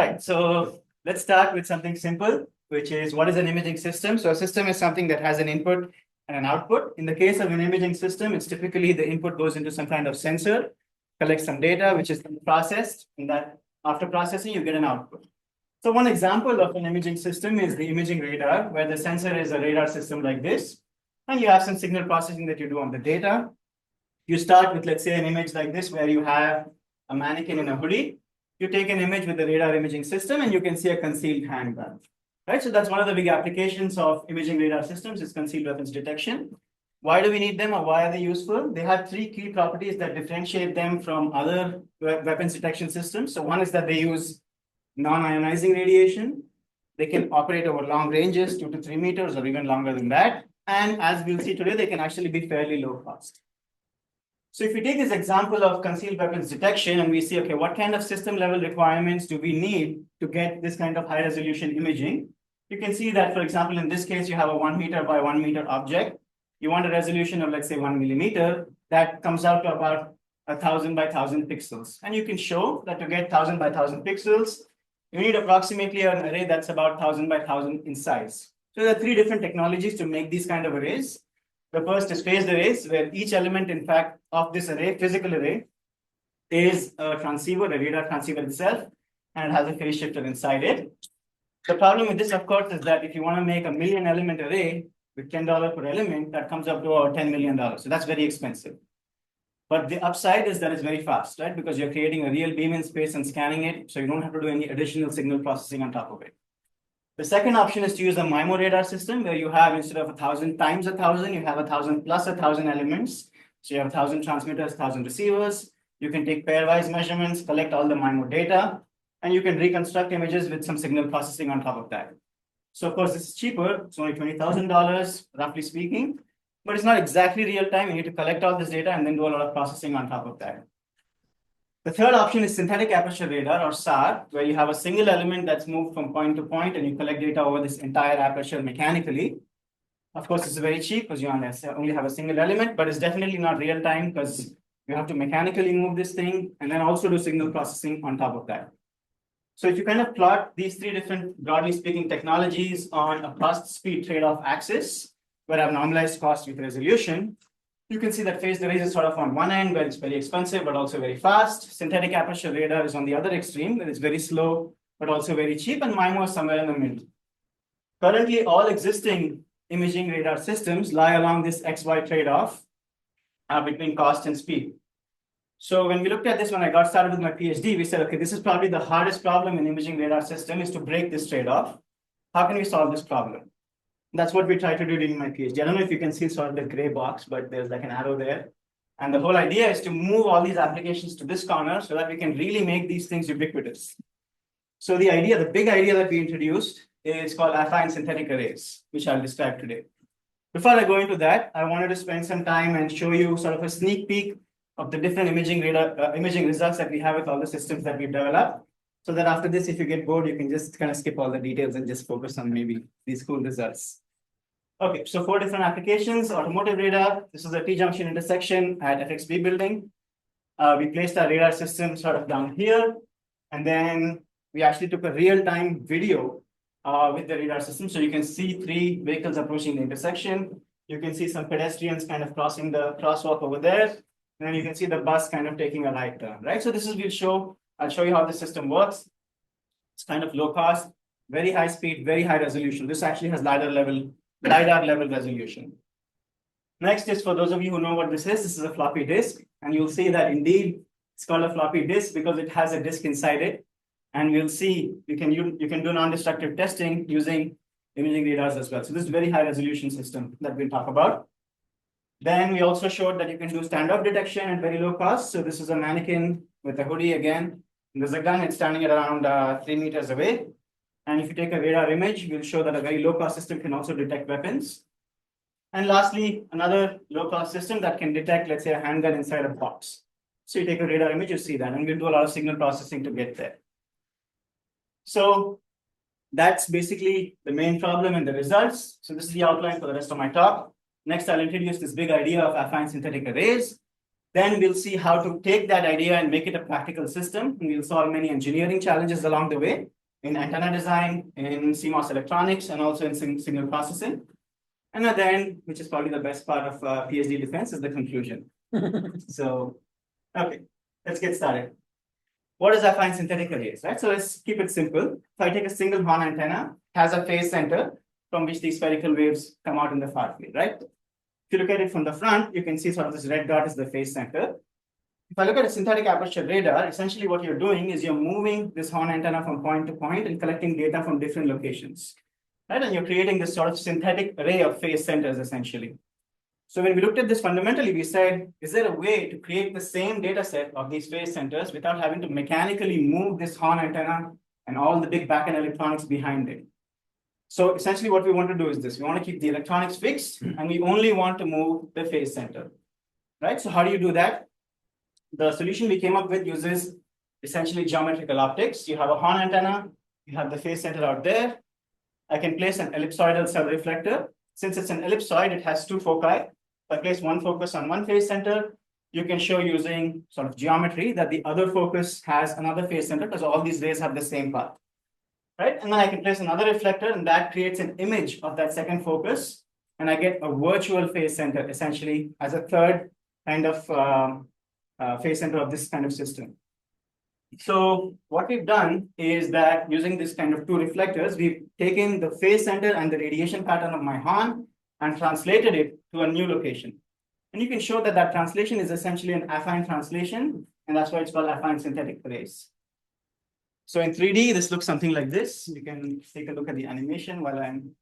Right, so let's start with something simple, which is what is an imaging system? So a system is something that has an input and an output. In the case of an imaging system, it's typically the input goes into some kind of sensor, collects some data, which is processed, and that after processing, you get an output. So one example of an imaging system is the imaging radar, where the sensor is a radar system like this, and you have some signal processing that you do on the data. You start with, let's say, an image like this, where you have a mannequin in a hoodie. You take an image with the radar imaging system, and you can see a concealed handgun. Right, so that's one of the big applications of imaging radar systems is concealed weapons detection. Why do we need them, or why are they useful? They have three key properties that differentiate them from other weapons detection systems. So one is that they use non-ionizing radiation. They can operate over long ranges, 2 to 3 meters, or even longer than that. And as we'll see today, they can actually be fairly low cost. So if we take this example of concealed weapons detection and we see, okay, what kind of system level requirements do we need to get this kind of high resolution imaging? You can see that, for example, in this case, you have a 1 meter by 1 meter object. You want a resolution of, let's say, 1 millimeter. That comes out to about 1,000 by 1,000 pixels. And you can show that to get 1,000 by 1,000 pixels, you need approximately an array that's about 1,000 by 1,000 in size. So there are three different technologies to make these kind of arrays. The first is phased arrays, where each element, in fact, of this array, physical array, is a transceiver, a radar transceiver itself, and it has a phase shifter inside it. The problem with this, of course, is that if you want to make a 1,000,000 element array with $10 per element, that comes up to about $10 million. So that's very expensive. But the upside is that it's very fast, right? Because you're creating a real beam in space and scanning it, so you don't have to do any additional signal processing on top of it. The second option is to use a MIMO radar system, where you have, instead of 1,000 times 1,000, you have 1,000 plus 1,000 elements. So you have 1,000 transmitters, 1,000 receivers. You can take pairwise measurements, collect all the MIMO data, and you can reconstruct images with some signal processing on top of that. So of course, this is cheaper. It's only $20,000, roughly speaking, but it's not exactly real time. You need to collect all this data and then do a lot of processing on top of that. The third option is synthetic aperture radar, or SAR, where you have a single element that's moved from point to point and you collect data over this entire aperture mechanically. Of course, it's very cheap because you only have a single element, but it's definitely not real time because you have to mechanically move this thing and then also do signal processing on top of that. So if you kind of plot these three different, broadly speaking, technologies on a cost-speed trade-off axis, where I have normalized cost with resolution, you can see that phased arrays is sort of on one end, where it's very expensive, but also very fast. Synthetic aperture radar is on the other extreme, where it's very slow, but also very cheap, and MIMO is somewhere in the middle. Currently, all existing imaging radar systems lie along this XY trade-off between cost and speed. So when we looked at this, when I got started with my PhD, we said, okay, this is probably the hardest problem in imaging radar system, is to break this trade-off. How can we solve this problem? That's what we tried to do during my PhD. I don't know if you can see sort of the gray box, but there's like an arrow there. And the whole idea is to move all these applications to this corner so that we can really make these things ubiquitous. So the idea, the big idea that we introduced is called affine synthetic arrays, which I'll describe today. Before I go into that, I wanted to spend some time and show you sort of a sneak peek of the different imaging results that we have with all the systems that we've developed. So that after this, if you get bored, you can just kind of skip all the details and just focus on maybe these cool results. Okay, so 4 different applications. Automotive radar. This is a T-junction intersection at FXB building. We placed our radar system sort of down here. And then we actually took a real-time video with the radar system. So you can see 3 vehicles approaching the intersection. You can see some pedestrians kind of crossing the crosswalk over there. And then you can see the bus kind of taking a right turn, right? So this is, I'll show you how the system works. It's kind of low cost, very high speed, very high resolution. This actually has LiDAR level resolution. Next is, for those of you who know what this is a floppy disk. And you'll see that indeed it's called a floppy disk because it has a disk inside it. And we'll see you can do non-destructive testing using imaging radars as well. So this is a very high resolution system that we'll talk about. Then we also showed that you can do standoff detection at very low cost. So this is a mannequin with a hoodie again. And there's a gun, it's standing at around 3 meters away. And if you take a radar image, we'll show that a very low cost system can also detect weapons. And lastly, another low cost system that can detect, let's say, a handgun inside a box. So you take a radar image, you see that, and we'll do a lot of signal processing to get there. So that's basically the main problem and the results. So this is the outline for the rest of my talk. Next, I'll introduce this big idea of affine synthetic arrays. Then we'll see how to take that idea and make it a practical system. And we'll solve many engineering challenges along the way in antenna design, in CMOS electronics, and also in signal processing. And at the end, which is probably the best part of PhD defense, is the conclusion. So, okay, let's get started. What is affine synthetic arrays, right? So let's keep it simple. If I take a single horn antenna, it has a phase center from which these spherical waves come out in the far field, right? If you look at it from the front, you can see sort of this red dot is the phase center. If I look at a synthetic aperture radar, essentially what you're doing is you're moving this horn antenna from point to point and collecting data from different locations, right? And you're creating this sort of synthetic array of phase centers, essentially. So when we looked at this fundamentally, we said, is there a way to create the same data set of these phase centers without having to mechanically move this horn antenna and all the big backend electronics behind it? So essentially what we want to do is this. We want to keep the electronics fixed, and we only want to move the phase center, right? So how do you do that? The solution we came up with uses essentially geometrical optics. You have a horn antenna, you have the phase center out there. I can place an ellipsoidal subreflector. Since it's an ellipsoid, it has two foci. If I place one focus on one phase center, you can show using sort of geometry that the other focus has another phase center because all these rays have the same path, right? And then I can place another reflector, and that creates an image of that second focus. And I get a virtual phase center essentially as a third kind of phase center of this kind of system. So what we've done is that using this kind of two reflectors, we've taken the phase center and the radiation pattern of my horn and translated it to a new location. And you can show that that translation is essentially an affine translation, and that's why it's called affine synthetic arrays. So in 3D, this looks something like this. You can take a look at the animation while I'm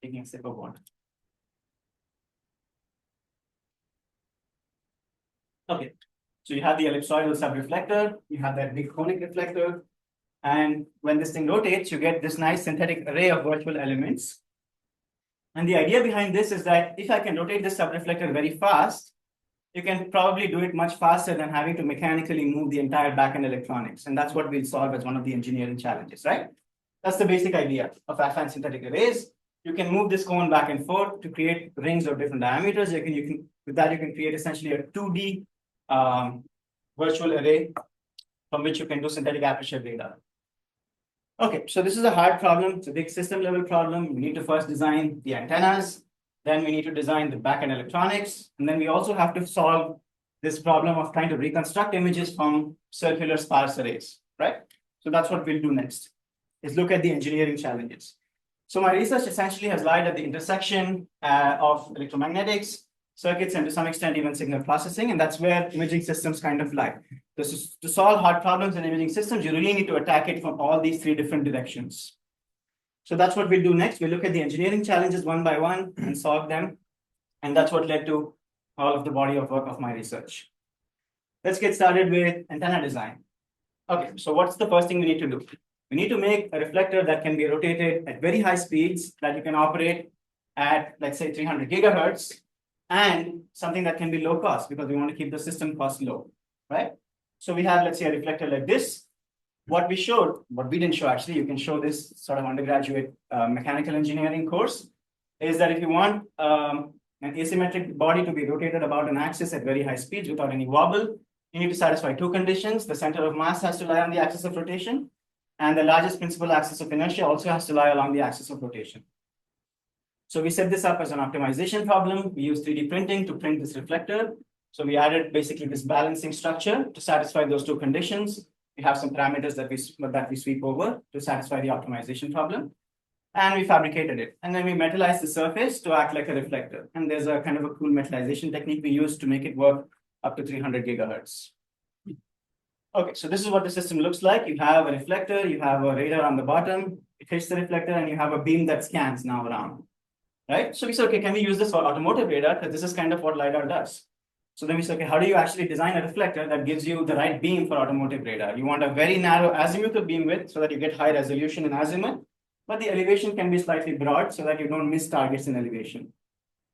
taking a sip of water. Okay, so you have the ellipsoidal subreflector, you have that big conic reflector, and when this thing rotates, you get this nice synthetic array of virtual elements. And the idea behind this is that if I can rotate this subreflector very fast, you can probably do it much faster than having to mechanically move the entire backend electronics. And that's what we'll solve as one of the engineering challenges, right? That's the basic idea of affine synthetic arrays. You can move this cone back and forth to create rings of different diameters. With that, you can create essentially a 2D virtual array from which you can do synthetic aperture radar. Okay, so this is a hard problem. It's a big system level problem. We need to first design the antennas. Then we need to design the backend electronics. And then we also have to solve this problem of trying to reconstruct images from circular sparse arrays, right? So that's what we'll do next, is look at the engineering challenges. So my research essentially has lied at the intersection of electromagnetics, circuits, and to some extent even signal processing. And that's where imaging systems kind of lie. To solve hard problems in imaging systems, you really need to attack it from all these three different directions. So that's what we'll do next. We'll look at the engineering challenges one by one and solve them. And that's what led to all of the body of work of my research. Let's get started with antenna design. Okay, so what's the first thing we need to do? We need to make a reflector that can be rotated at very high speeds, that you can operate at, let's say, 300 gigahertz, and something that can be low cost because we want to keep the system cost low, right? So we have, let's say, a reflector like this. What we didn't show actually, you can show this sort of undergraduate mechanical engineering course, is that if you want an asymmetric body to be rotated about an axis at very high speeds without any wobble, you need to satisfy two conditions. The center of mass has to lie on the axis of rotation, and the largest principal axis of inertia also has to lie along the axis of rotation. So we set this up as an optimization problem. We use 3D printing to print this reflector. So we added basically this balancing structure to satisfy those two conditions. We have some parameters that we sweep over to satisfy the optimization problem. And we fabricated it. And then we metallized the surface to act like a reflector. And there's a kind of a cool metallization technique we use to make it work up to 300 gigahertz. Okay, so this is what the system looks like. You have a reflector, you have a radar on the bottom, it hits the reflector, and you have a beam that scans now around, right? So we said, okay, can we use this for automotive radar? Because this is kind of what LiDAR does. So then we said, okay, how do you actually design a reflector that gives you the right beam for automotive radar? You want a very narrow azimuthal beam width so that you get high resolution in azimuth, but the elevation can be slightly broad so that you don't miss targets in elevation.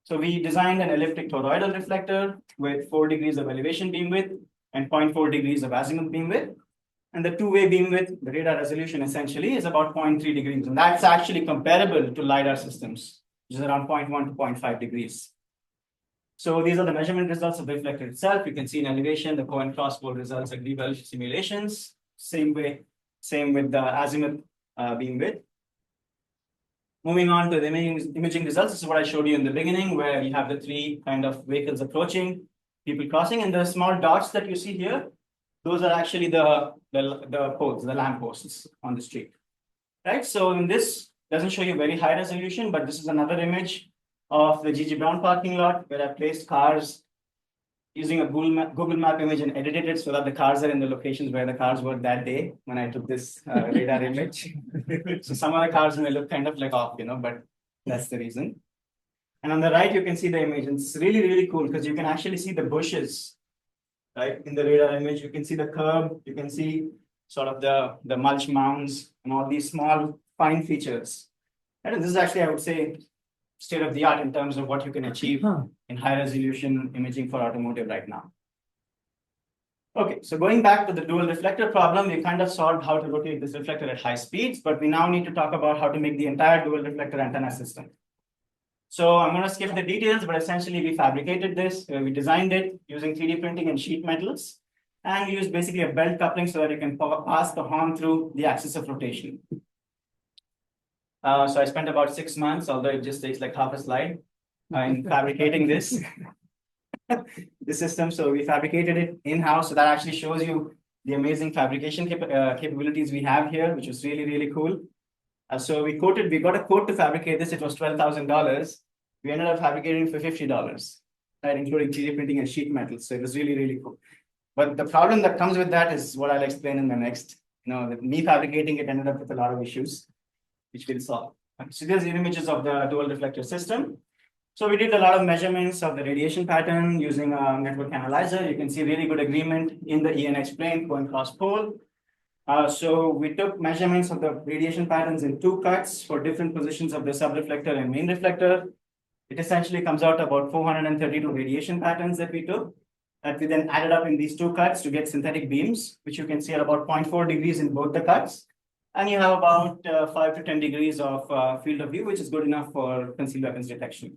So we designed an elliptic toroidal reflector with 4 degrees of elevation beam width and 0.4 degrees of azimuth beam width. And the two-way beam width, the radar resolution essentially is about 0.3 degrees. And that's actually comparable to LiDAR systems, which is around 0.1 to 0.5 degrees. So these are the measurement results of the reflector itself. You can see in elevation, the core and cross pole results are Grebe simulations. Same with the azimuth beam width. Moving on to the imaging results, this is what I showed you in the beginning, where you have the three kind of vehicles approaching, people crossing, and the small dots that you see here, those are actually the poles, the lamp posts on the street, right? So in this doesn't show you very high resolution, but this is another image of the GG Brown parking lot where I placed cars using a Google Map image and edited it so that the cars are in the locations where the cars were that day when I took this radar image. So some of the cars may look kind of like off, but that's the reason. And on the right, you can see the image. And it's really, really cool because you can actually see the bushes, right? In the radar image, you can see the curb, you can see sort of the mulch mounds and all these small fine features. And this is actually, I would say, state of the art in terms of what you can achieve in high resolution imaging for automotive right now. Okay, so going back to the dual reflector problem, we kind of solved how to rotate this reflector at high speeds, but we now need to talk about how to make the entire dual reflector antenna system. So I'm going to skip the details, but essentially we fabricated this, we designed it using 3D printing and sheet metals, and we used basically a belt coupling so that you can pass the horn through the axis of rotation. So I spent about 6 months, although it just takes like half a slide, in fabricating this. The system. So we fabricated it in-house. So that actually shows you the amazing fabrication capabilities we have here, which was really, really cool. So we got a quote to fabricate this. It was $12,000. We ended up fabricating for $50, right, including 3D printing and sheet metal. So it was really, really cool. But the problem that comes with that is what I'll explain in the next. Me fabricating it ended up with a lot of issues, which we'll solve. So there's the images of the dual reflector system. So we did a lot of measurements of the radiation pattern using a network analyzer. You can see really good agreement in the ENH plane going cross pole. So we took measurements of the radiation patterns in 2 cuts for different positions of the subreflector and main reflector. It essentially comes out about 432 radiation patterns that we took, that we then added up in these 2 cuts to get synthetic beams, which you can see are about 0.4 degrees in both the cuts. And you have about 5 to 10 degrees of field of view, which is good enough for concealed weapons detection.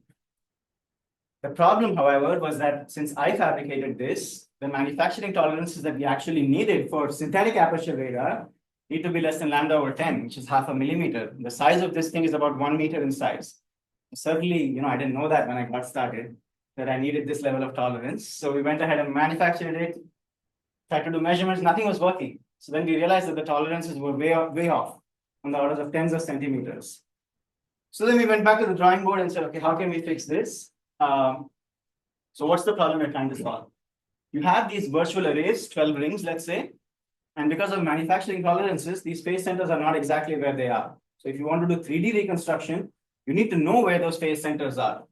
The problem, however, was that since I fabricated this, the manufacturing tolerances that we actually needed for synthetic aperture radar need to be less than lambda over 10, which is half a millimeter. The size of this thing is about 1 meter in size. Certainly, I didn't know that when I got started, that I needed this level of tolerance. So we went ahead and manufactured it, tried to do measurements, nothing was working. So then we realized that the tolerances were way off on the orders of tens of centimeters. So then we went back to the drawing board and said, okay, how can we fix this? So what's the problem we're trying to solve? You have these virtual arrays, 12 rings, let's say, and because of manufacturing tolerances, these phase centers are not exactly where they are. So if you want to do 3D reconstruction, you need to know where those phase centers are.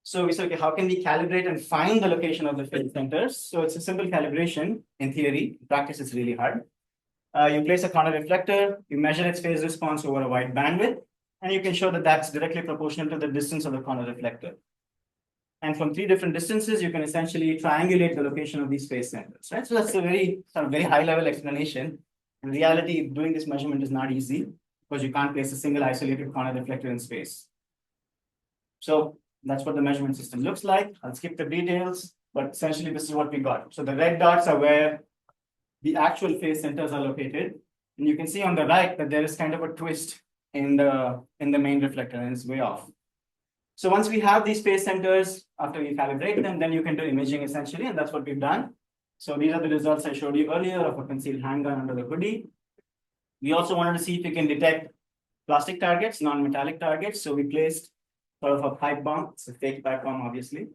So we said, okay, how can we calibrate and find the location of the phase centers? So it's a simple calibration in theory. In practice, it's really hard. You place a corner reflector, you measure its phase response over a wide bandwidth, and you can show that that's directly proportional to the distance of the corner reflector. And from 3 different distances, you can essentially triangulate the location of these phase centers, right? So that's a very high level explanation. In reality, doing this measurement is not easy because you can't place a single isolated corner reflector in space. So that's what the measurement system looks like. I'll skip the details, but essentially this is what we got. So the red dots are where the actual phase centers are located. And you can see on the right that there is kind of a twist in the main reflector and it's way off. So once we have these phase centers, after we calibrate them, then you can do imaging essentially, and that's what we've done. So these are the results I showed you earlier of a concealed handgun under the hoodie. We also wanted to see if we can detect plastic targets, non-metallic targets. So we placed sort of a pipe bomb, it's a fake pipe bomb, obviously,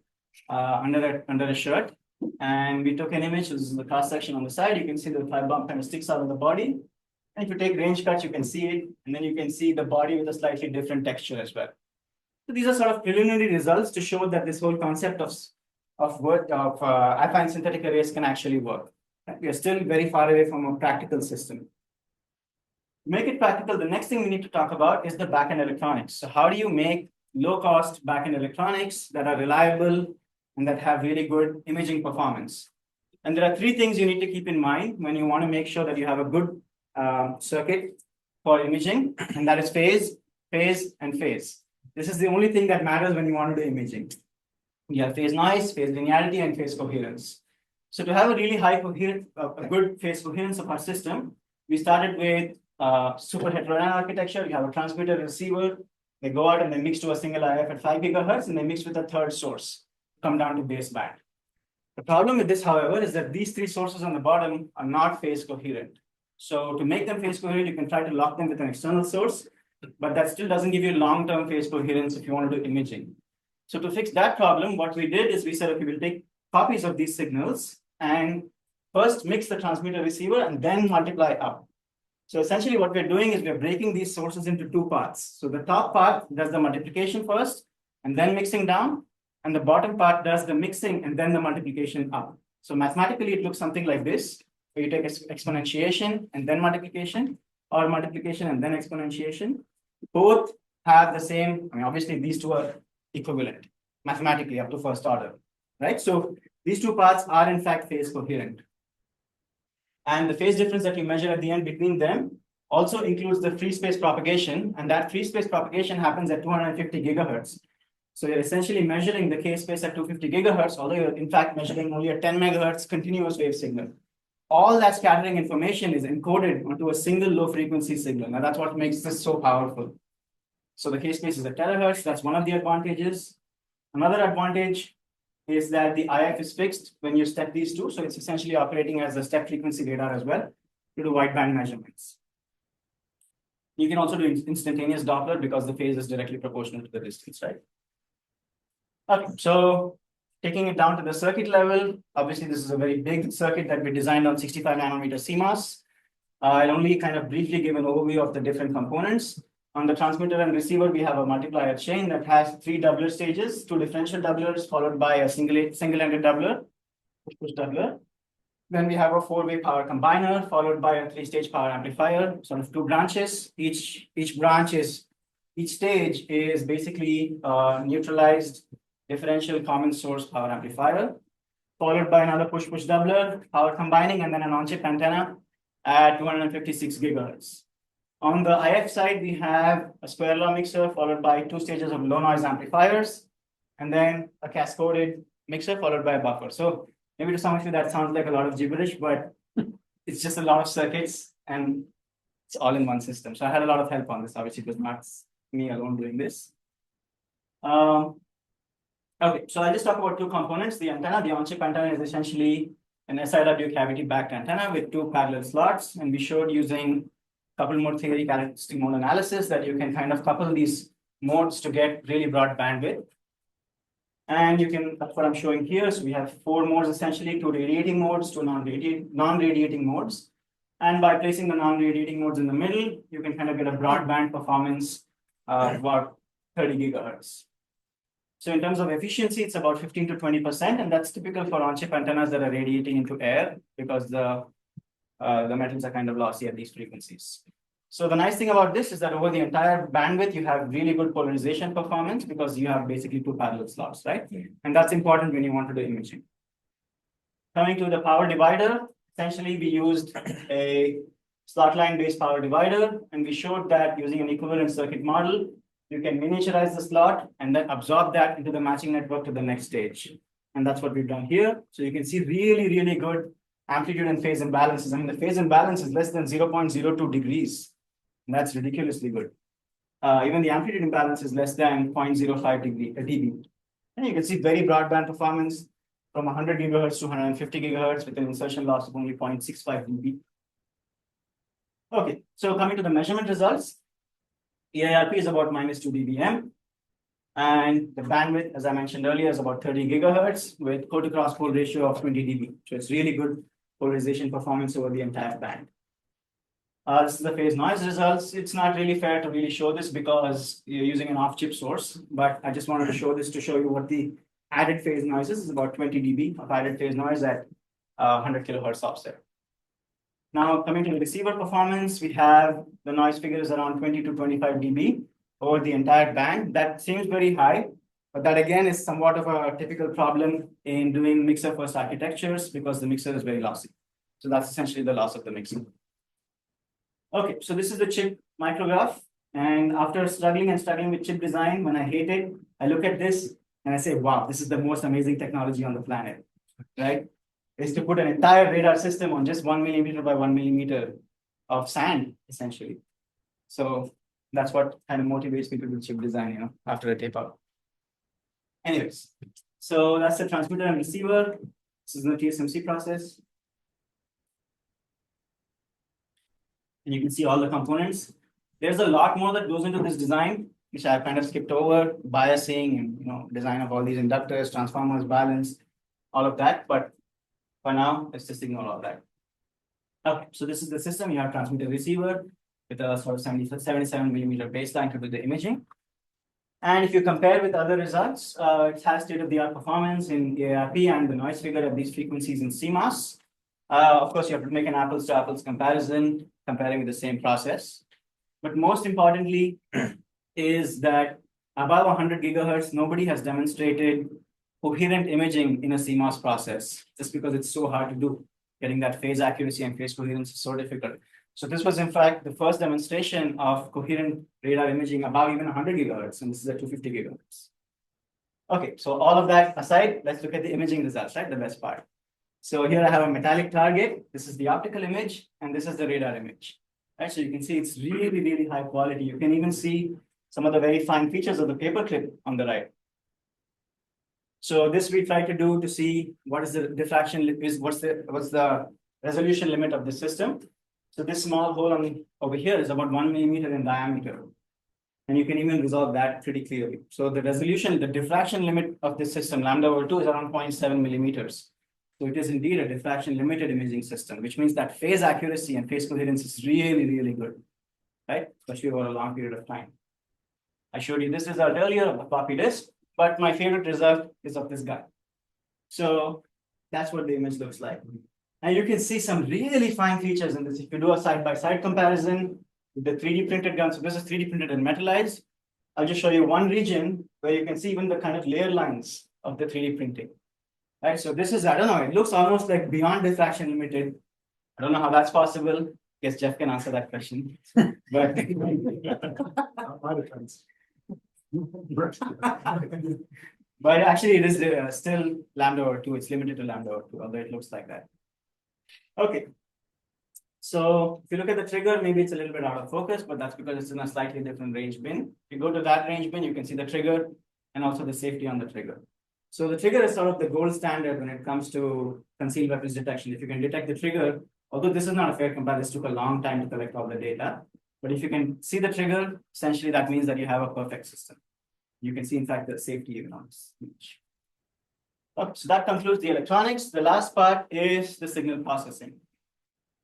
under a shirt. And we took an image, this is the cross section on the side. You can see the pipe bomb kind of sticks out of the body. And if you take range cuts, you can see it. And then you can see the body with a slightly different texture as well. So these are sort of preliminary results to show that this whole concept of affine synthetic arrays can actually work. We are still very far away from a practical system. To make it practical, the next thing we need to talk about is the backend electronics. So how do you make low-cost backend electronics that are reliable and that have really good imaging performance? And there are 3 things you need to keep in mind when you want to make sure that you have a good circuit for imaging, and that is phase, and phase. This is the only thing that matters when you want to do imaging. We have phase noise, phase linearity, and phase coherence. So to have a really high coherent, a good phase coherence of our system, we started with super heterodyne architecture. We have a transmitter and receiver. They go out and they mix to a single IF at 5 gigahertz, and they mix with a third source, come down to baseband. The problem with this, however, is that these three sources on the bottom are not phase coherent. So to make them phase coherent, you can try to lock them with an external source, but that still doesn't give you long-term phase coherence if you want to do imaging. So to fix that problem, what we did is we said, okay, we'll take copies of these signals and first mix the transmitter receiver and then multiply up. So essentially what we're doing is we're breaking these sources into two parts. So the top part does the multiplication first and then mixing down, and the bottom part does the mixing and then the multiplication up. So mathematically, it looks something like this, where you take exponentiation and then multiplication, or multiplication and then exponentiation. Both have the same, I mean, obviously these two are equivalent mathematically up to first order, right? So these two parts are in fact phase coherent. And the phase difference that you measure at the end between them also includes the free space propagation, and that free space propagation happens at 250 gigahertz. So you're essentially measuring the K space at 250 gigahertz, although you're in fact measuring only a 10 megahertz continuous wave signal. All that scattering information is encoded onto a single low frequency signal. Now that's what makes this so powerful. So the K space is a terahertz. That's one of the advantages. Another advantage is that the IF is fixed when you step these two. So it's essentially operating as a step frequency radar as well to do wideband measurements. You can also do instantaneous Doppler because the phase is directly proportional to the distance, right? Okay, so taking it down to the circuit level, obviously this is a very big circuit that we designed on 65 nanometer CMOS. I'll only kind of briefly give an overview of the different components. On the transmitter and receiver, we have a multiplier chain that has 3 doubler stages, 2 differential doublers, followed by a single-ended doubler, push doubler. Then we have a 4-way power combiner, followed by a 3-stage power amplifier, sort of 2 branches. Each stage is basically neutralized differential common source power amplifier, followed by another push doubler, power combining, and then an on-chip antenna at 256 gigahertz. On the IF side, we have a square law mixer followed by 2 stages of low noise amplifiers, and then a cascaded mixer followed by a buffer. So maybe to some of you that sounds like a lot of gibberish, but it's just a lot of circuits and it's all in one system. So I had a lot of help on this. Obviously, it was not me alone doing this. Okay, so I'll just talk about 2 components. The antenna, the on-chip antenna is essentially an SIW cavity backed antenna with 2 parallel slots. And we showed using couple more theory characteristic mode analysis that you can kind of couple these modes to get really broad bandwidth. And you can, that's what I'm showing here. So we have 4 modes essentially, 2 radiating modes, 2 non-radiating modes. And by placing the non-radiating modes in the middle, you can kind of get a broadband performance of about 30 gigahertz. So in terms of efficiency, it's about 15 to 20%, and that's typical for on-chip antennas that are radiating into air because the metals are kind of lossy at these frequencies. So the nice thing about this is that over the entire bandwidth, you have really good polarization performance because you have basically 2 parallel slots, right? And that's important when you want to do imaging. Coming to the power divider, essentially we used a slot line based power divider, and we showed that using an equivalent circuit model, you can miniaturize the slot and then absorb that into the matching network to the next stage. And that's what we've done here. So you can see really, really good amplitude and phase imbalances. I mean, the phase imbalance is less than 0.02 degrees. And that's ridiculously good. Even the amplitude imbalance is less than 0.05 dB. And you can see very broadband performance from 100 gigahertz to 150 gigahertz with an insertion loss of only 0.65 dB. Okay, so coming to the measurement results, EIRP is about -2 dBm. And the bandwidth, as I mentioned earlier, is about 30 gigahertz with code to cross pole ratio of 20 dB. So it's really good polarization performance over the entire band. This is the phase noise results. It's not really fair to really show this because you're using an off-chip source, but I just wanted to show this to show you what the added phase noise is. It's about 20 dB of added phase noise at 100 kilohertz offset. Now, coming to the receiver performance, we have the noise figures around 20 to 25 dB over the entire band. That seems very high, but that again is somewhat of a typical problem in doing mixer first architectures because the mixer is very lossy. So that's essentially the loss of the mixer. Okay, so this is the chip micrograph. And after struggling with chip design, when I hate it, I look at this and I say, wow, this is the most amazing technology on the planet, right? Is to put an entire radar system on just 1 millimeter by 1 millimeter of sand, essentially. So that's what kind of motivates me to do chip design, after a tape out. Anyways, so that's the transmitter and receiver. This is the TSMC process. And you can see all the components. There's a lot more that goes into this design, which I kind of skipped over, biasing and design of all these inductors, transformers, balance, all of that. But for now, let's just ignore all that. Okay, so this is the system. You have transmitter receiver with a sort of 77 millimeter baseline to do the imaging. And if you compare with other results, it has state-of-the-art performance in ARP and the noise figure at these frequencies in CMOS. Of course, you have to make an apples-to-apples comparison, comparing with the same process. But most importantly is that above 100 gigahertz, nobody has demonstrated coherent imaging in a CMOS process, just because it's so hard to do. Getting that phase accuracy and phase coherence is so difficult. So this was, in fact, the first demonstration of coherent radar imaging above even 100 gigahertz, and this is at 250 gigahertz. Okay, so all of that aside, let's look at the imaging results, right? The best part. So here I have a metallic target. This is the optical image, and this is the radar image. Right, so you can see it's really, really high quality. You can even see some of the very fine features of the paperclip on the right. So this we try to do to see what is the diffraction what's the resolution limit of the system. So this small hole over here is about 1 millimeter in diameter. And you can even resolve that pretty clearly. So the resolution, the diffraction limit of this system, lambda over 2, is around 0.7 millimeters. So it is indeed a diffraction limited imaging system, which means that phase accuracy and phase coherence is really, really good, right? Especially over a long period of time. I showed you this result earlier of the floppy disk, but my favorite result is of this guy. So that's what the image looks like. And you can see some really fine features in this. If you do a side-by-side comparison with the 3D printed gun, so this is 3D printed and metallized. I'll just show you one region where you can see even the kind of layer lines of the 3D printing. Right, so this is, I don't know, it looks almost like beyond diffraction limited. I don't know how that's possible. Guess Jeff can answer that question. But but actually it is still lambda over 2. It's limited to lambda over 2, although it looks like that. Okay. So if you look at the trigger, maybe it's a little bit out of focus, but that's because it's in a slightly different range bin. If you go to that range bin, you can see the trigger and also the safety on the trigger. So the trigger is sort of the gold standard when it comes to concealed weapons detection. If you can detect the trigger, although this is not a fair comparison, this took a long time to collect all the data. But if you can see the trigger, essentially that means that you have a perfect system. You can see, in fact, the safety even on this image. Okay, so that concludes the electronics. The last part is the signal processing.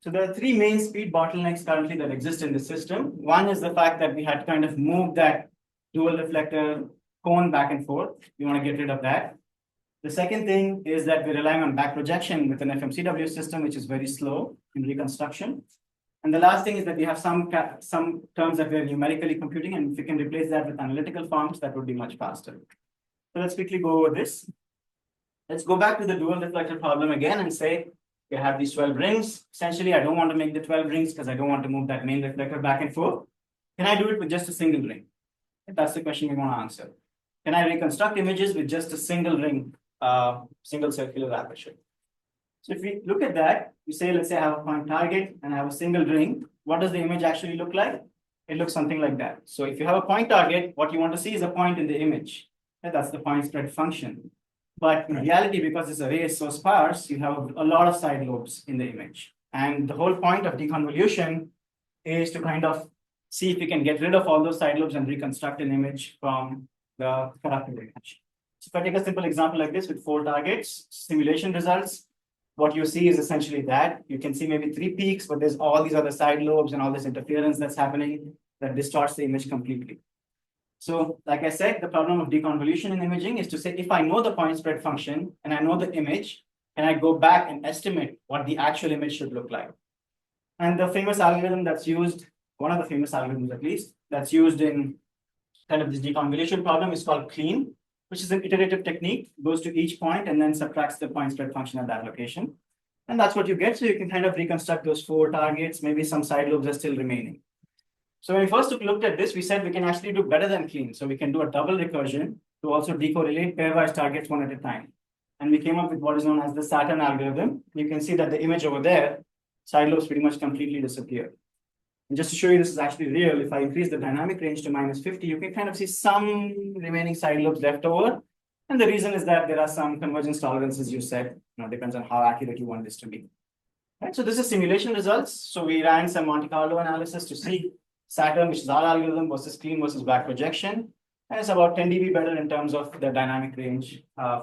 So there are three main speed bottlenecks currently that exist in the system. One is the fact that we had to kind of move that dual reflector cone back and forth. We want to get rid of that. The second thing is that we're relying on back projection with an FMCW system, which is very slow in reconstruction. And the last thing is that we have some terms that we're numerically computing, and if we can replace that with analytical forms, that would be much faster. So let's quickly go over this. Let's go back to the dual reflector problem again and say, we have these 12 rings. Essentially, I don't want to make the 12 rings because I don't want to move that main reflector back and forth. Can I do it with just a single ring? That's the question we want to answer. Can I reconstruct images with just a single ring, single circular aperture? So if we look at that, you say, let's say I have a point target and I have a single ring. What does the image actually look like? It looks something like that. So if you have a point target, what you want to see is a point in the image. And that's the point spread function. But in reality, because this array is so sparse, you have a lot of side lobes in the image. And the whole point of deconvolution is to kind of see if we can get rid of all those side lobes and reconstruct an image from the corrupted image. So if I take a simple example like this with 4 targets, simulation results, what you see is essentially that. You can see maybe 3 peaks, but there's all these other side lobes and all this interference that's happening that distorts the image completely. So like I said, the problem of deconvolution in imaging is to say, if I know the point spread function and I know the image, can I go back and estimate what the actual image should look like? And the famous algorithm that's used, one of the famous algorithms at least, that's used in kind of this deconvolution problem is called clean, which is an iterative technique, goes to each point and then subtracts the point spread function at that location. And that's what you get. So you can kind of reconstruct those 4 targets, maybe some side lobes are still remaining. So when we first looked at this, we said we can actually do better than clean. So we can do a double recursion to to also decorrelate pairwise targets one at a time. And we came up with what is known as the Saturn algorithm. You can see that the image over there, side lobes pretty much completely disappear. And just to show you this is actually real, if I increase the dynamic range to -50, you can kind of see some remaining side lobes left over. And the reason is that there are some convergence tolerances you set, depends on how accurate you want this to be. Right, so this is simulation results. So we ran some Monte Carlo analysis to see Saturn, which is our algorithm, versus clean versus back projection. And it's about 10 dB better in terms of the dynamic range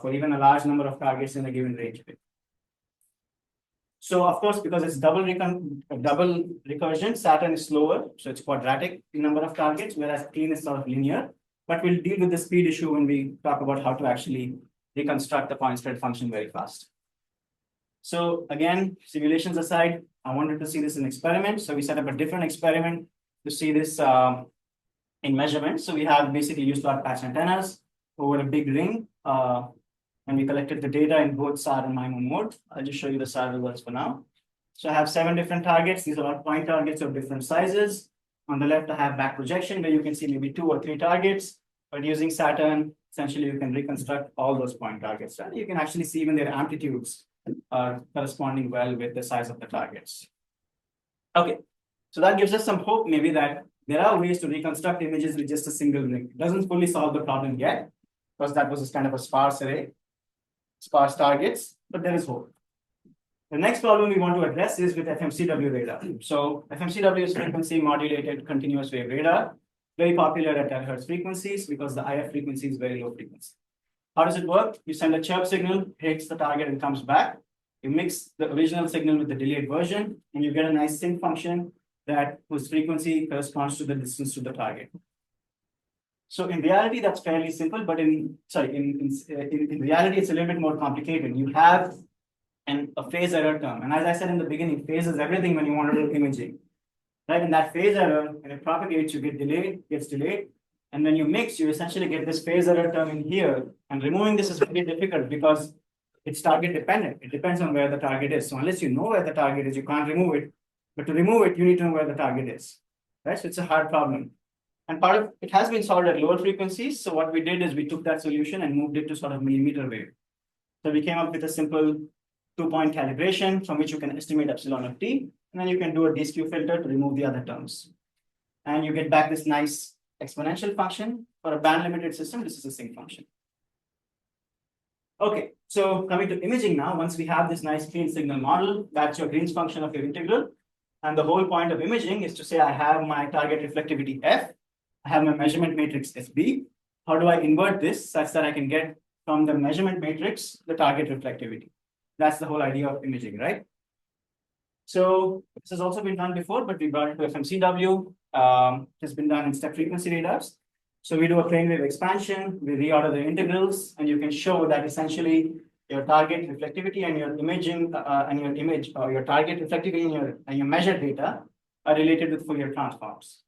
for even a large number of targets in a given range. So of course, because it's double recursion, Saturn is slower. So it's quadratic in number of targets, whereas clean is sort of linear. But we'll deal with the speed issue when we talk about how to actually reconstruct the point spread function very fast. So again, simulations aside, I wanted to see this in experiment. So we set up a different experiment to see this in measurements. So we have basically used our patch antennas over a big ring. And we collected the data in both SAR and MIMO mode. I'll just show you the SAR results for now. So I have 7 different targets. These are all point targets of different sizes. On the left, I have back projection, where you can see maybe 2 or 3 targets. But using Saturn, essentially, you can reconstruct all those point targets. Right? You can actually see even their amplitudes are corresponding well with the size of the targets. Okay, so that gives us some hope maybe that there are ways to reconstruct images with just a single ring. It doesn't fully solve the problem yet, because that was kind of a sparse array, sparse targets, but there is hope. The next problem we want to address is with FMCW radar. So FMCW is frequency modulated continuous wave radar, very popular at terahertz frequencies because the IF frequency is very low frequency. How does it work? You send a chirp signal, hits the target and comes back. You mix the original signal with the delayed version, and you get a nice sync function that whose frequency corresponds to the distance to the target. So in reality, that's fairly simple, but in reality, it's a little bit more complicated. You have a phase error term. And as I said in the beginning, phase is everything when you want to do imaging. Right? And that phase error, when it propagates, you get delayed, gets delayed. And when you mix, you essentially get this phase error term in here. And removing this is very difficult because it's target dependent. It depends on where the target is. So unless you know where the target is, you can't remove it. But to remove it, you need to know where the target is. Right? So it's a hard problem. And part of it has been solved at lower frequencies. So what we did is we took that solution and moved it to sort of millimeter wave. So we came up with a simple 2-point calibration from which you can estimate epsilon of t. And then you can do a d-skew filter to remove the other terms. And you get back this nice exponential function. For a band limited system, this is a sinc function. Okay, so coming to imaging now, once we have this nice clean signal model, that's your Green's function of your integral. And the whole point of imaging is to say I have my target reflectivity F, I have my measurement matrix SB. How do I invert this such that I can get from the measurement matrix the target reflectivity? That's the whole idea of imaging, right? So this has also been done before, but we brought it to FMCW. It has been done in step frequency radars. So we do a plane wave expansion, we reorder the integrals, and you can show that essentially your target reflectivity and your imaging your target reflectivity and your measured data are related with Fourier transforms.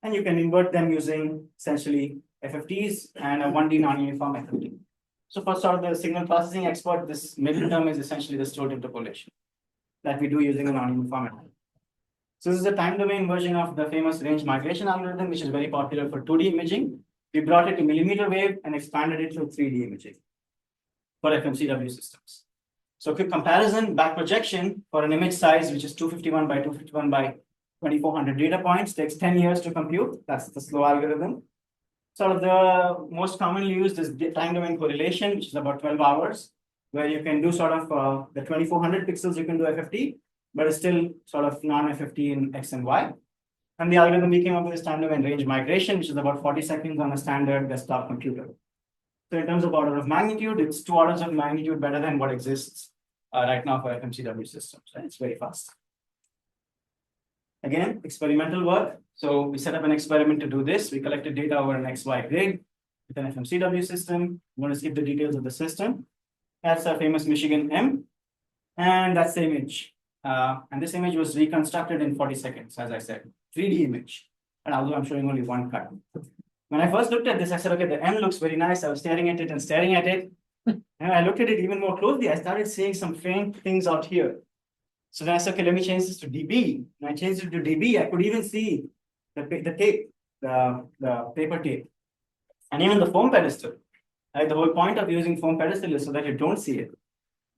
And you can invert them using essentially FFTs and a 1D non-uniform FFT. So for sort of the signal processing expert, this middle term is essentially the stored interpolation that we do using a non-uniform FFT. So this is a time domain version of the famous range migration algorithm, which is very popular for 2D imaging. We brought it to millimeter wave and expanded it to 3D imaging for FMCW systems. So quick comparison, back projection for an image size, which is 251 by 251 by 2400 data points, takes 10 years to compute. That's the slow algorithm. Sort of the most commonly used is time domain correlation, which is about 12 hours, where you can do sort of the 2400 pixels, you can do FFT, but it's still sort of non-FFT in X and Y. And the algorithm we came up with is time domain range migration, which is about 40 seconds on a standard desktop computer. So in terms of order of magnitude, it's 2 orders of magnitude better than what exists right now for FMCW systems. Right? It's very fast. Again, experimental work. So we set up an experiment to do this. We collected data over an XY grid with an FMCW system. I'm going to skip the details of the system. That's our famous Michigan M. And that's the image. And this image was reconstructed in 40 seconds, as I said, 3D image. And although I'm showing only one cut. When I first looked at this, I said, okay, the M looks very nice. I was staring at it and staring at it. And I looked at it even more closely. I started seeing some faint things out here. So then I said, okay, let me change this to dB. When I changed it to dB, I could even see the tape, the paper tape, and even the foam pedestal. Right? The whole point of using foam pedestal is so that you don't see it.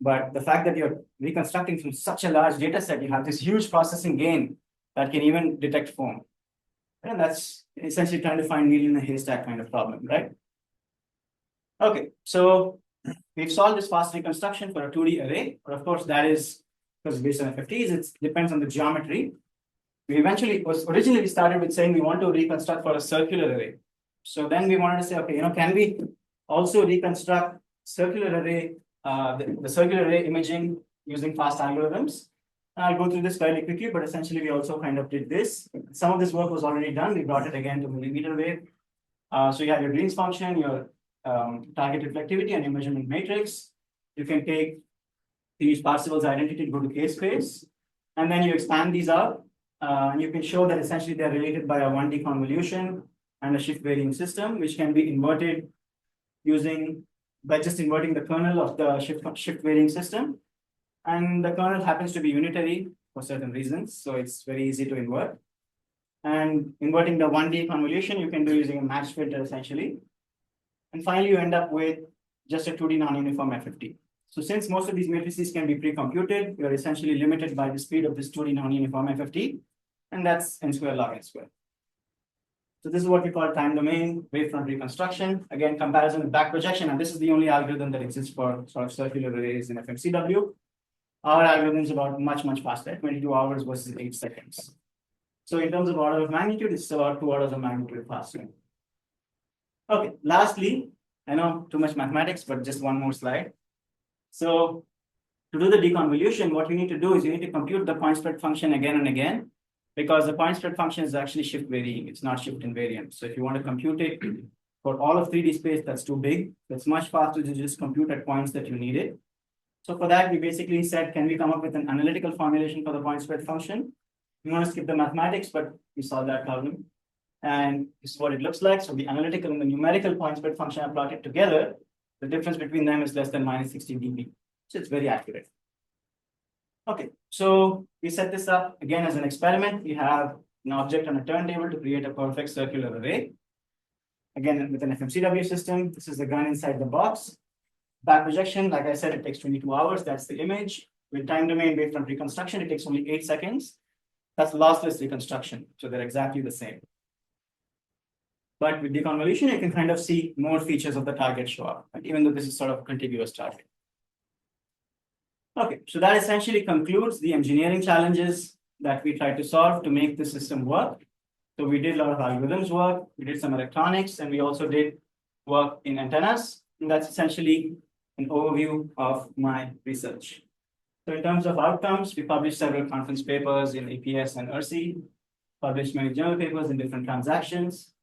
But the fact that you're reconstructing from such a large data set, you have this huge processing gain that can even detect foam. And that's essentially trying to find needle in a haystack kind of problem, right? Okay, so we've solved this fast reconstruction for a 2D array, but of course that is because based on FFTs, it depends on the geometry. Originally we started with saying we want to reconstruct for a circular array. So then we wanted to say, okay, can we also reconstruct circular array, the circular array imaging using fast algorithms? I'll go through this fairly quickly, but essentially we also kind of did this. Some of this work was already done. We brought it again to millimeter wave. So you have your Green's function, your target reflectivity, and your measurement matrix. You can take these Parseval's identity, go to k-space, and then you expand these out. And you can show that essentially they're related by a 1D convolution and a shift varying system, which can be inverted by just inverting the kernel of the shift varying system. And the kernel happens to be unitary for certain reasons, so it's very easy to invert. And inverting the 1D convolution, you can do using a match filter essentially. And finally, you end up with just a 2D non-uniform FFT. So since most of these matrices can be pre-computed, you're essentially limited by the speed of this 2D non-uniform FFT, and that's n square log n square. So this is what we call time domain wavefront reconstruction. Again, comparison with back projection, and this is the only algorithm that exists for sort of circular arrays in FMCW. Our algorithm is about much faster, 22 hours versus 8 seconds. So in terms of order of magnitude, it's about 2 orders of magnitude faster. Okay, lastly, I know too much mathematics, but just one more slide. So to do the deconvolution, what you need to do is you need to compute the point spread function again and again, because the point spread function is actually shift varying. It's not shift invariant. So if you want to compute it for all of 3D space, that's too big. It's much faster to just compute at points that you need it. So for that, we basically said, can we come up with an analytical formulation for the point spread function? We want to skip the mathematics, but we solved that problem. And this is what it looks like. So the analytical and the numerical point spread function are plotted together. The difference between them is less than -60 dB. So it's very accurate. Okay, so we set this up again as an experiment. We have an object on a turntable to create a perfect circular array. Again, with an FMCW system, this is the gun inside the box. Back projection, like I said, it takes 22 hours. That's the image. With time domain wavefront reconstruction, it takes only 8 seconds. That's lossless reconstruction. So they're exactly the same. But with deconvolution, you can kind of see more features of the target show up, right? Even though this is sort of a contiguous target. Okay, so that essentially concludes the engineering challenges that we tried to solve to make the system work. So we did a lot of algorithms work, we did some electronics, and we also did work in antennas. And that's essentially an overview of my research. So in terms of outcomes, we published several conference papers in APS and ERSI, published many journal papers in different transactions,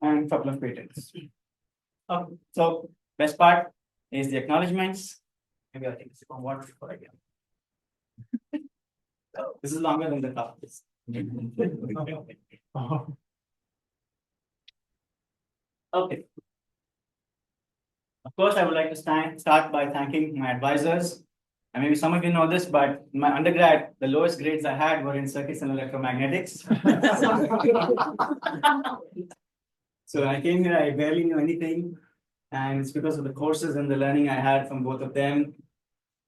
and a couple of patents. Okay, so best part is the acknowledgements. Maybe I'll take a sip of water before I get. This is longer than the talk. Okay. Of course, I would like to start by thanking my advisors. And maybe some of you know this, but in my undergrad, the lowest grades I had were in circuits and electromagnetics. So when I came here, I barely knew anything. And it's because of the courses and the learning I had from both of them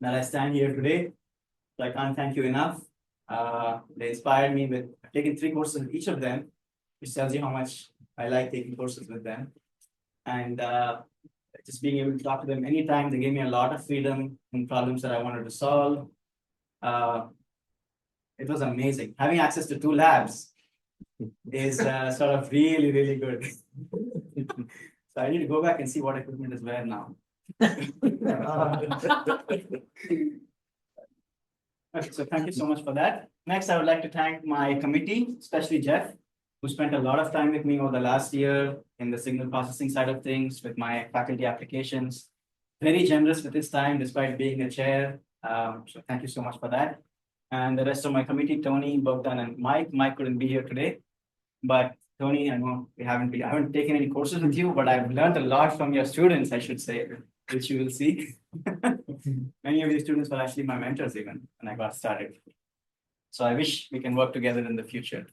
that I stand here today. So I can't thank you enough. They inspired me with taking 3 courses with each of them, which tells you how much I like taking courses with them. And just being able to talk to them anytime, they gave me a lot of freedom in problems that I wanted to solve. It was amazing. Having access to 2 labs is sort of really, really good. So I need to go back and see what equipment is where now. Okay, so thank you so much for that. Next, I would like to thank my committee, especially Jeff, who spent a lot of time with me over the last year in the signal processing side of things with my faculty applications. Very generous with his time despite being a chair. So thank you so much for that. And the rest of my committee, Tony, Bogdan, and Mike. Mike couldn't be here today, but Tony, I know I haven't taken any courses with you, but I've learned a lot from your students, I should say, which you will see. Many of these students were actually my mentors even when I got started. So I wish we can work together in the future.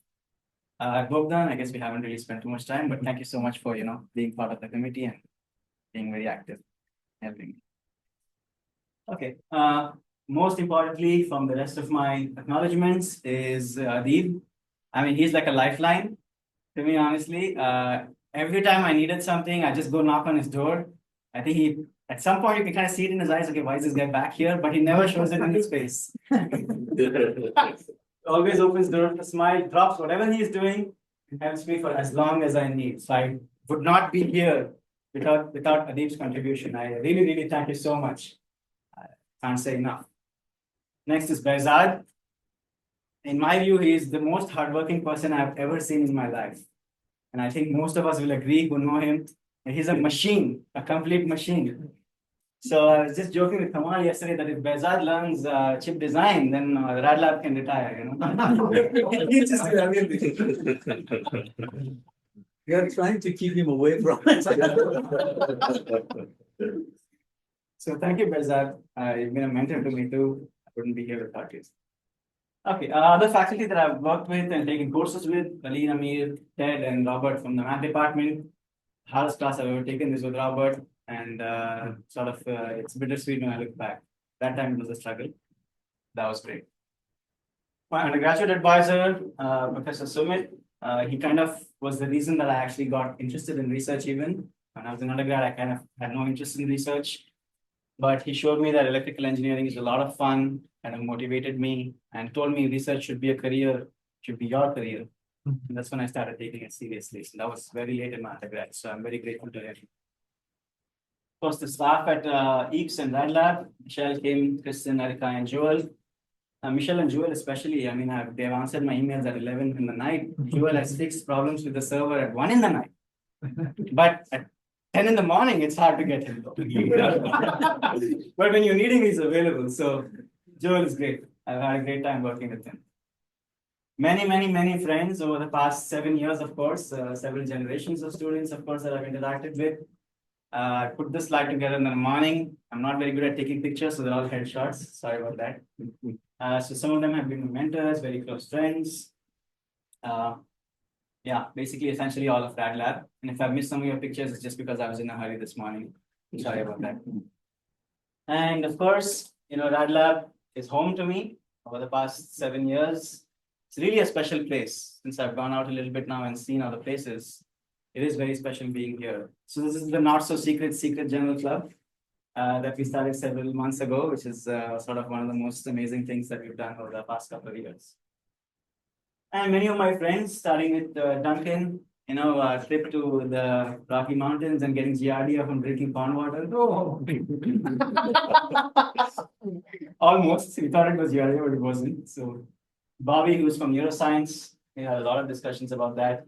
Bogdan, I guess we haven't really spent too much time, but thank you so much for being part of the committee and being very active, helping. Okay. Most importantly, from the rest of my acknowledgements is Deep. I mean, he's like a lifeline to me, honestly. Every time I needed something, I just go knock on his door. I think he, at some point, you can kind of see it in his eyes. Okay, why is this guy back here? But he never shows it in his face. Always opens the door with a smile, drops whatever he is doing, and helps me for as long as I need. So I would not be here without Adib's contribution. I really, really thank you so much. I can't say enough. Next is Behzad. In my view, he is the most hardworking person I've ever seen in my life. And I think most of us will agree who know him. He's a machine, a complete machine. So I was just joking with Kamal yesterday that if Behzad learns chip design, then Radlab can retire, you know. He just do everything. We are trying to keep him away from it. So thank you, Behzad. You've been a mentor to me too. I wouldn't be here without you. Okay, other faculty that I've worked with and taken courses with, Aline, Amir, Ted, and Robert from the math department. Hardest class I've ever taken is with Robert, and it's bittersweet when I look back. That time it was a struggle. That was great. My undergraduate advisor, Professor Sumit, he kind of was the reason that I actually got interested in research even. When I was an undergrad, I kind of had no interest in research. But he showed me that electrical engineering is a lot of fun, kind of motivated me, and told me research should be a career, should be your career. And that's when I started taking it seriously. So that was very late in my undergrad. So I'm very grateful to him. Of course, the staff at EAPS and RadLab, Michelle, Kim, Kristen, Erika, and Joel. Michelle and Joel especially, I mean, they've answered my emails at 11 in the night. Joel has fixed problems with the server at 1 in the night. But at 10 in the morning, it's hard to get him. But when you're needing, he's available. So Joel is great. I've had a great time working with him. Many friends over the past 7 years, of course, several generations of students, of course, that I've interacted with. I put this slide together in the morning. I'm not very good at taking pictures, so they're all headshots. Sorry about that. So some of them have been my mentors, very close friends. Yeah, basically, essentially all of that lab. And if I missed some of your pictures, it's just because I was in a hurry this morning. Sorry about that. And of course, you know, Rad Lab is home to me over the past 7 years. It's really a special place. Since I've gone out a little bit now and seen other places, it is very special being here. So this is the not so secret general club that we started several months ago, which is sort of one of the most amazing things that we've done over the past couple of years. And many of my friends, starting with Duncan, you know, trip to the Rocky Mountains and getting giardia from drinking pond water. Oh. Almost. We thought it was giardia, but it wasn't. So Bobby, who's from neuroscience, we had a lot of discussions about that.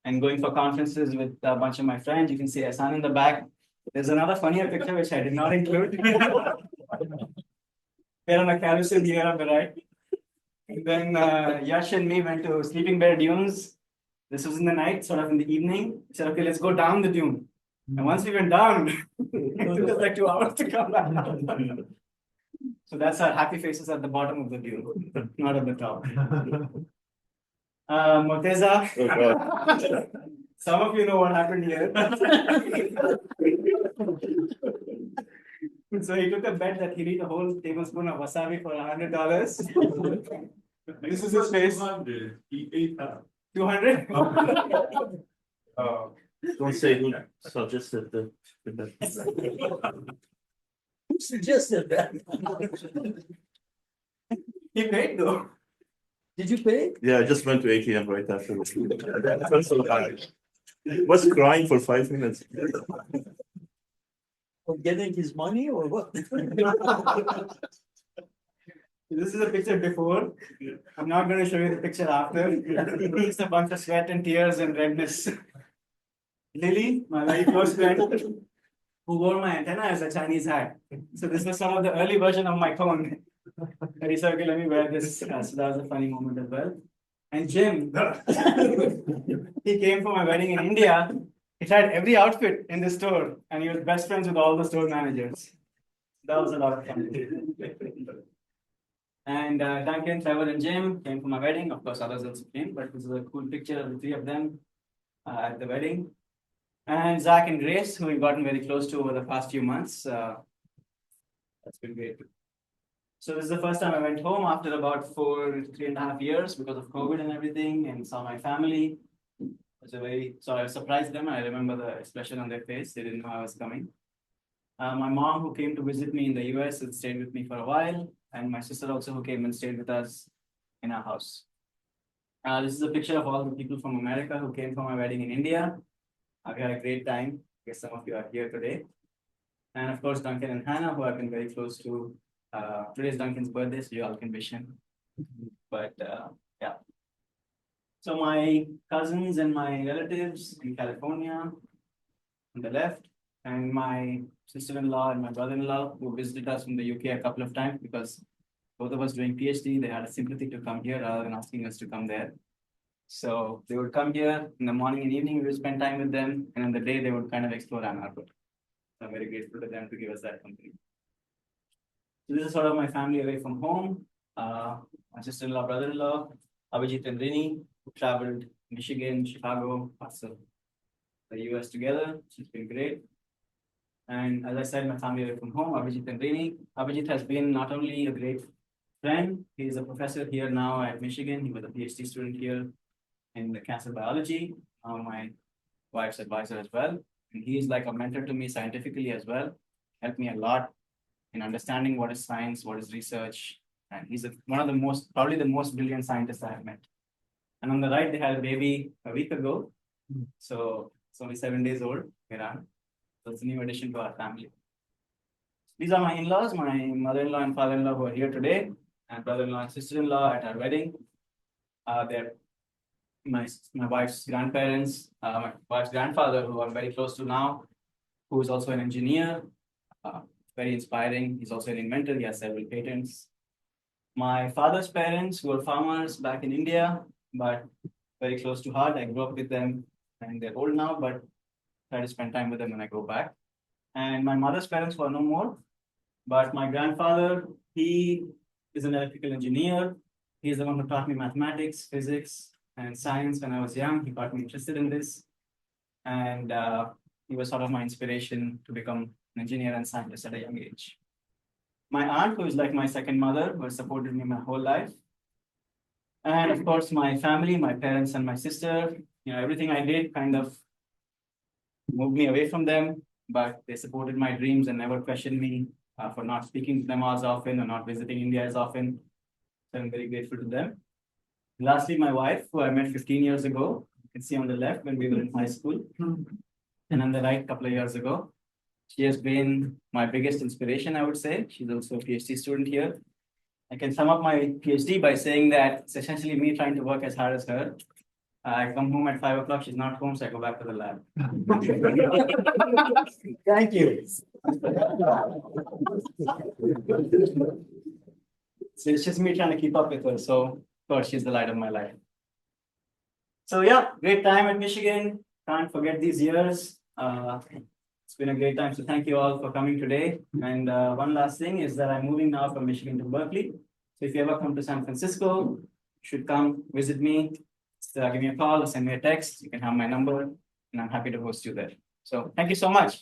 And going for conferences with a bunch of my friends. You can see Asan in the back. There's another funnier picture which I did not include. They're on a carousel here on the right. And then Yash and me went to Sleeping Bear Dunes. This was in the night, sort of in the evening. We said, okay, let's go down the dune. And once we went down, it took us like 2 hours to come back. So that's our happy faces at the bottom of the dune, not at the top. Morteza. Some of you know what happened here. So he took a bet that he'd eat a whole tablespoon of wasabi for $100. This is his face. 200? Don't say who suggested the. Who suggested that? He paid though. Did you pay? Yeah, I just went to ATM right after the food. I felt so bad. Was crying for 5 minutes. For getting his money or what? This is a picture before. I'm not going to show you the picture after. It's a bunch of sweat and tears and redness. Lily, my very close friend, who wore my antenna as a Chinese hat. So this was some of the early version of my phone. And he said, okay, let me wear this. So that was a funny moment as well. And Jim, he came for my wedding in India. He tried every outfit in the store, and he was best friends with all the store managers. That was a lot of fun. And Duncan, Trevor, and Jim came for my wedding. Of course, others also came, but this is a cool picture of the 3 of them at the wedding. And Zach and Grace, who we've gotten very close to over the past few months. That's been great. So this is the first time I went home after about 3.5 years because of COVID and everything, and saw my family. It was I surprised them. I remember the expression on their face. They didn't know I was coming. My mom, who came to visit me in the US, and stayed with me for a while, and my sister also, who came and stayed with us in our house. This is a picture of all the people from America who came for my wedding in India. We had a great time. I guess some of you are here today. And of course, Duncan and Hannah, who I've been very close to. Today's Duncan's birthday, so you all can wish him. But yeah. So my cousins and my relatives in California on the left, and my sister-in-law and my brother-in-law who visited us from the UK a couple of times because both of us doing PhD, they had a sympathy to come here rather than asking us to come there. So they would come here in the morning and evening, we would spend time with them, and in the day they would kind of explore Ann Arbor. So I'm very grateful to them to give us that company. So this is sort of my family away from home. My sister-in-law, brother-in-law, Abhijit and Rini, who traveled Michigan, Chicago, parts of the US together, which has been great. And as I said, my family away from home, Abhijit and Rini. Abhijit has been not only a great friend, he is a professor here now at Michigan. He was a PhD student here in the cancer biology, my wife's advisor as well. And he is like a mentor to me scientifically as well, helped me a lot in understanding what is science, what is research. And he's one of the probably the most brilliant scientists I have met. And on the right, they had a baby a week ago. So it's only 7 days old, Miran. So it's a new addition to our family. These are my in-laws, my mother-in-law and father-in-law who are here today, and brother-in-law and sister-in-law at our wedding. They're my wife's grandparents, my wife's grandfather, who I'm very close to now, who is also an engineer, very inspiring. He's also an inventor. He has several patents. My father's parents, who are farmers back in India, but very close to heart. I grew up with them, and they're old now, but try to spend time with them when I go back. And my mother's parents, who are no more, but my grandfather, he is an electrical engineer. He's the one who taught me mathematics, physics, and science when I was young. He got me interested in this. And he was sort of my inspiration to become an engineer and scientist at a young age. My aunt, who is like my second mother, who has supported me my whole life. And of course, my family, my parents and my sister, everything I did kind of moved me away from them, but they supported my dreams and never questioned me for not speaking to them as often or not visiting India as often. So I'm very grateful to them. Lastly, my wife, who I met 15 years ago. You can see on the left when we were in high school. And on the right, a couple of years ago. She has been my biggest inspiration, I would say. She's also a PhD student here. I can sum up my PhD by saying that it's essentially me trying to work as hard as her. I come home at 5 o'clock, she's not home, so I go back to the lab. Thank you. So it's just me trying to keep up with her. So, of course, she's the light of my life. So, yeah, great time at Michigan. Can't forget these years. It's been a great time. So, thank you all for coming today. And one last thing is that I'm moving now from Michigan to Berkeley. So, if you ever come to San Francisco, you should come visit me. Give me a call or send me a text. You can have my number, and I'm happy to host you there. So, thank you so much.